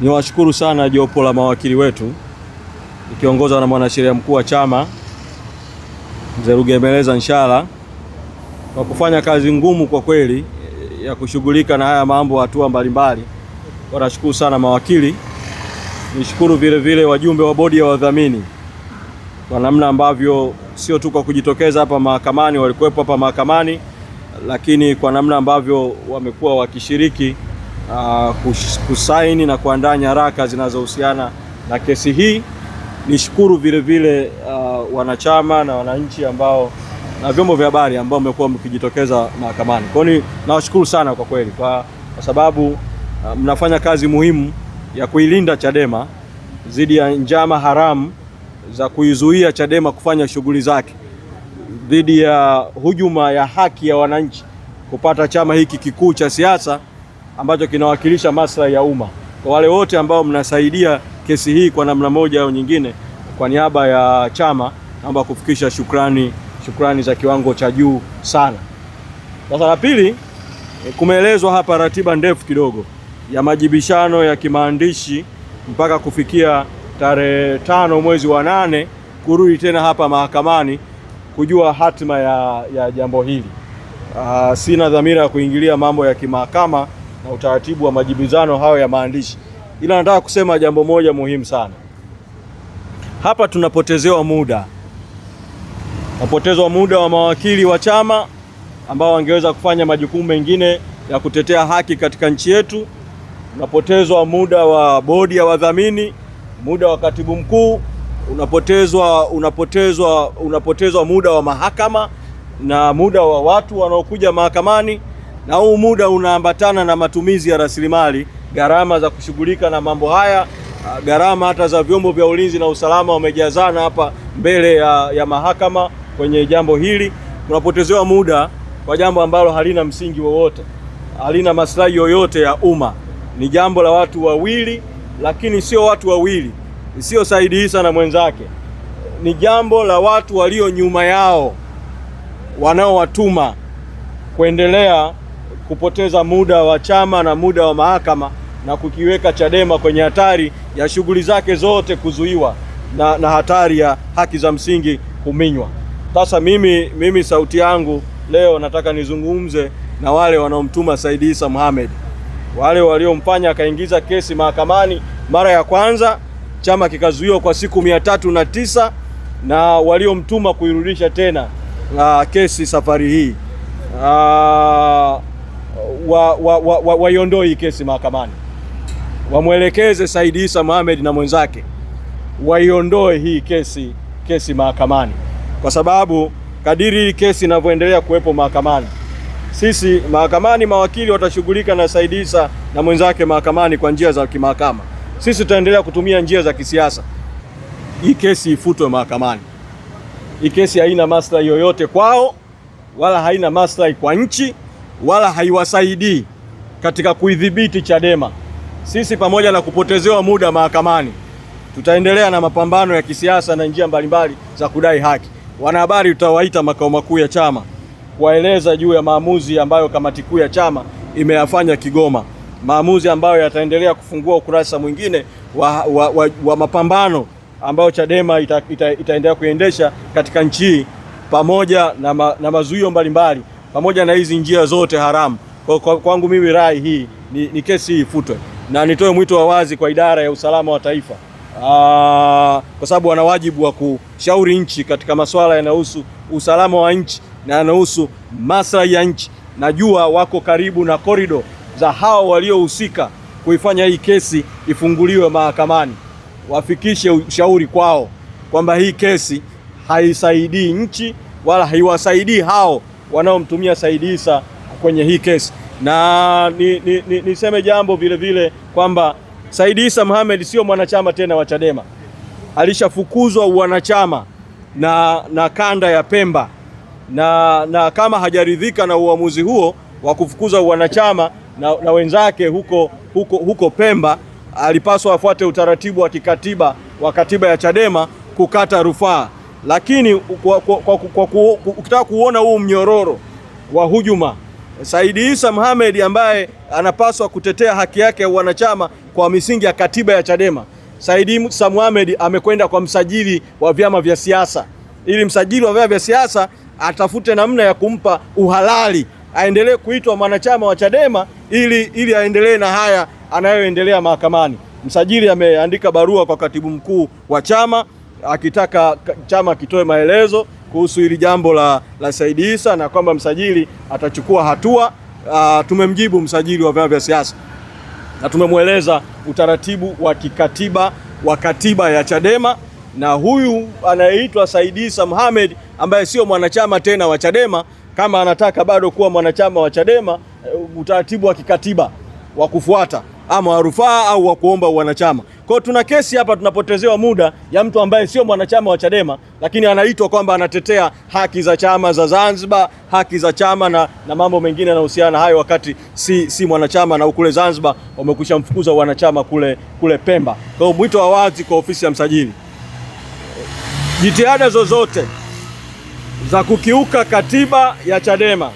Niwashukuru sana jopo la mawakili wetu ikiongozwa na mwanasheria mkuu wa chama Mzee Rugemeleza Nshala kwa kufanya kazi ngumu kwa kweli ya kushughulika na haya mambo hatua mbalimbali. Kwa nashukuru sana mawakili. Nishukuru vile vile wajumbe wa bodi ya wadhamini kwa namna ambavyo sio tu kwa kujitokeza hapa mahakamani, walikuwepo hapa mahakamani, lakini kwa namna ambavyo wamekuwa wakishiriki kusaini na kuandaa nyaraka zinazohusiana na kesi hii. Nishukuru vile vile wanachama na wananchi ambao na vyombo vya habari ambao mmekuwa mkijitokeza mahakamani. Kwa hiyo nawashukuru sana kwa kweli kwa sababu mnafanya kazi muhimu ya kuilinda Chadema dhidi ya njama haramu za kuizuia Chadema kufanya shughuli zake, dhidi ya hujuma ya haki ya wananchi kupata chama hiki kikuu cha siasa ambacho kinawakilisha maslahi ya umma. Kwa wale wote ambao mnasaidia kesi hii kwa namna moja au nyingine, kwa niaba ya chama naomba kufikisha shukrani za kiwango cha juu sana. Sasa la pili, kumeelezwa hapa ratiba ndefu kidogo ya majibishano ya kimaandishi mpaka kufikia tarehe 5 mwezi wa 8 kurudi tena hapa mahakamani kujua hatima ya jambo hili. Sina dhamira ya kuingilia mambo ya kimahakama na utaratibu wa majibizano hayo ya maandishi, ila nataka kusema jambo moja muhimu sana. Hapa tunapotezewa muda. Napotezwa muda wa mawakili wa chama ambao wangeweza kufanya majukumu mengine ya kutetea haki katika nchi yetu. Unapotezwa muda wa bodi ya wadhamini, muda wa katibu mkuu, unapotezwa muda wa mahakama na muda wa watu wanaokuja mahakamani, na huu muda unaambatana na matumizi ya rasilimali, gharama za kushughulika na mambo haya, gharama hata za vyombo vya ulinzi na usalama wamejazana hapa mbele ya mahakama kwenye jambo hili. Unapotezewa muda kwa jambo ambalo halina msingi wowote, halina maslahi yoyote ya umma. Ni jambo la watu wawili, lakini sio watu wawili, sio Said Issa na mwenzake. Ni jambo la watu walio nyuma yao wanaowatuma kuendelea kupoteza muda wa chama na muda wa mahakama na kukiweka Chadema kwenye hatari ya shughuli zake zote kuzuiwa na hatari ya haki za msingi kuminywa. Sasa mimi sauti yangu leo nataka nizungumze na wale wanaomtuma Said Issa Mohamed, wale waliomfanya akaingiza kesi mahakamani mara ya kwanza, chama kikazuiwa kwa siku 309, na waliomtuma kuirudisha tena kesi safari hii waiondoe hii kesi mahakamani. Wamwelekeze Said Issa Mohamed na mwenzake waiondoe hii kesi mahakamani, kwa sababu kadiri hii kesi inavyoendelea kuwepo mahakamani, sisi mahakamani mawakili watashughulika na Said Issa na mwenzake mahakamani kwa njia za kimahakama. Sisi tutaendelea kutumia njia za kisiasa. Hii kesi ifutwe mahakamani. Hii kesi haina maslahi yoyote kwao, wala haina maslahi kwa nchi, wala haiwasaidii katika kuidhibiti Chadema. Sisi pamoja na kupotezewa muda mahakamani, tutaendelea na mapambano ya kisiasa na njia mbalimbali za kudai haki. Wanahabari tutawaita makao makuu ya chama kuwaeleza juu ya maamuzi ambayo kamati kuu ya chama imeyafanya Kigoma, maamuzi ambayo yataendelea kufungua ukurasa mwingine wa mapambano ambayo Chadema itaendelea kuendesha katika nchi hii, pamoja na mazuio mbalimbali, pamoja na hizi njia zote haramu. Kwangu mimi rai hii ni kesi hii ifutwe, na nitoe mwito wa wazi kwa idara ya usalama wa taifa, kwa sababu wana wajibu wa kushauri nchi katika masuala yanayohusu usalama wa nchi na yanahusu maslahi ya nchi. Najua wako karibu na korido za hao waliohusika kuifanya hii kesi ifunguliwe mahakamani. Wafikishe ushauri kwao kwamba hii kesi haisaidii nchi wala haiwasaidii hao wanaomtumia Said Issa kwenye hii kesi. Na niseme jambo vile vile kwamba Said Issa Mohamed sio mwanachama tena wa Chadema. Alishafukuzwa uwanachama na kanda ya Pemba, na kama hajaridhika na uamuzi huo wa kufukuza uwanachama na wenzake huko Pemba, alipaswa afuate utaratibu wa kikatiba wa katiba ya Chadema kukata rufaa. Lakini ukitaka kuona huu mnyororo wa hujuma Said Issa Mohamed ambaye anapaswa kutetea haki yake ya wanachama kwa misingi ya katiba ya Chadema, Said Issa Mohamed amekwenda kwa msajili wa vyama vya siasa, ili msajili wa vyama vya siasa atafute namna ya kumpa uhalali aendelee kuitwa mwanachama wa Chadema ili aendelee na haya anayoendelea mahakamani. Msajili ameandika barua kwa katibu mkuu wa chama akitaka chama kitoe maelezo kuhusu hili jambo la Said Issa na kwamba msajili atachukua hatua. Tumemjibu msajili wa vyama vya siasa na tumemweleza utaratibu wa kikatiba wa katiba ya Chadema, na huyu anayeitwa Said Issa Mohamed ambaye sio mwanachama tena wa Chadema, kama anataka bado kuwa mwanachama wa Chadema, utaratibu wa kikatiba wa kufuata ama wa rufaa au wa kuomba wanachama. Kwa hiyo tuna kesi hapa, tunapotezewa muda ya mtu ambaye sio mwanachama wa Chadema, lakini anaitwa kwamba anatetea haki za chama za Zanzibar, haki za chama na mambo mengine yanayohusiana hayo, wakati si mwanachama, na kule Zanzibar wamekwisha mfukuza wanachama kule Pemba. Kwa hiyo mwito wa wazi kwa ofisi ya msajili, jitihada zozote za kukiuka katiba ya Chadema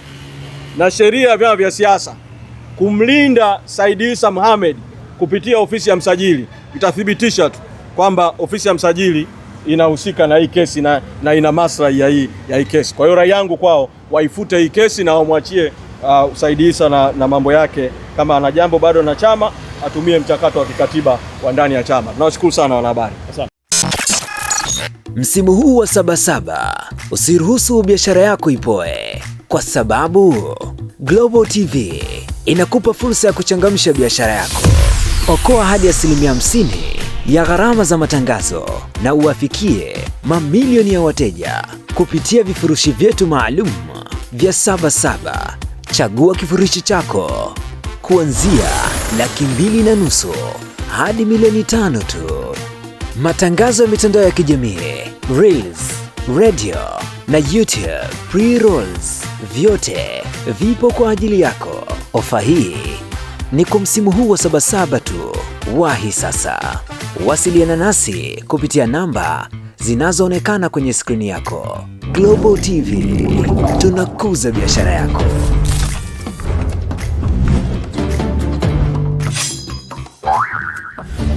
na sheria ya vyama vya siasa kumlinda Said Issa Mohamed kupitia ofisi ya msajili itathibitisha tu kwamba ofisi ya msajili inahusika na hii kesi na ina maslahi ya hii kesi. Kwa hiyo rai yangu kwao, waifute hii kesi na wamwachie Said Issa na mambo yake. Kama ana jambo bado na chama, atumie mchakato wa kikatiba wa ndani ya chama. Tunawashukuru sana wanahabari. Asante. Msimu huu wa Sabasaba usiruhusu biashara yako ipoe, kwa sababu Global TV inakupa fursa ya kuchangamsha biashara yako. Okoa hadi 50% ya gharama za matangazo na uwafikie mamilioni ya wateja kupitia vifurushi vyetu maalum vya Sabasaba. Chagua kifurushi chako kuanzia $2.5 hadi $5 million tu. Matangazo ya mitandao ya kijamii, Reels, radio na YouTube pre-rolls, vyote vipo kwa ajili yako. Ofa hii ni kwa msimu huu wa Sabasaba tu. Wahi sasa. Wasiliana nasi kupitia namba zinazoonekana kwenye skrini yako. Global TV, tunakuza biashara yako.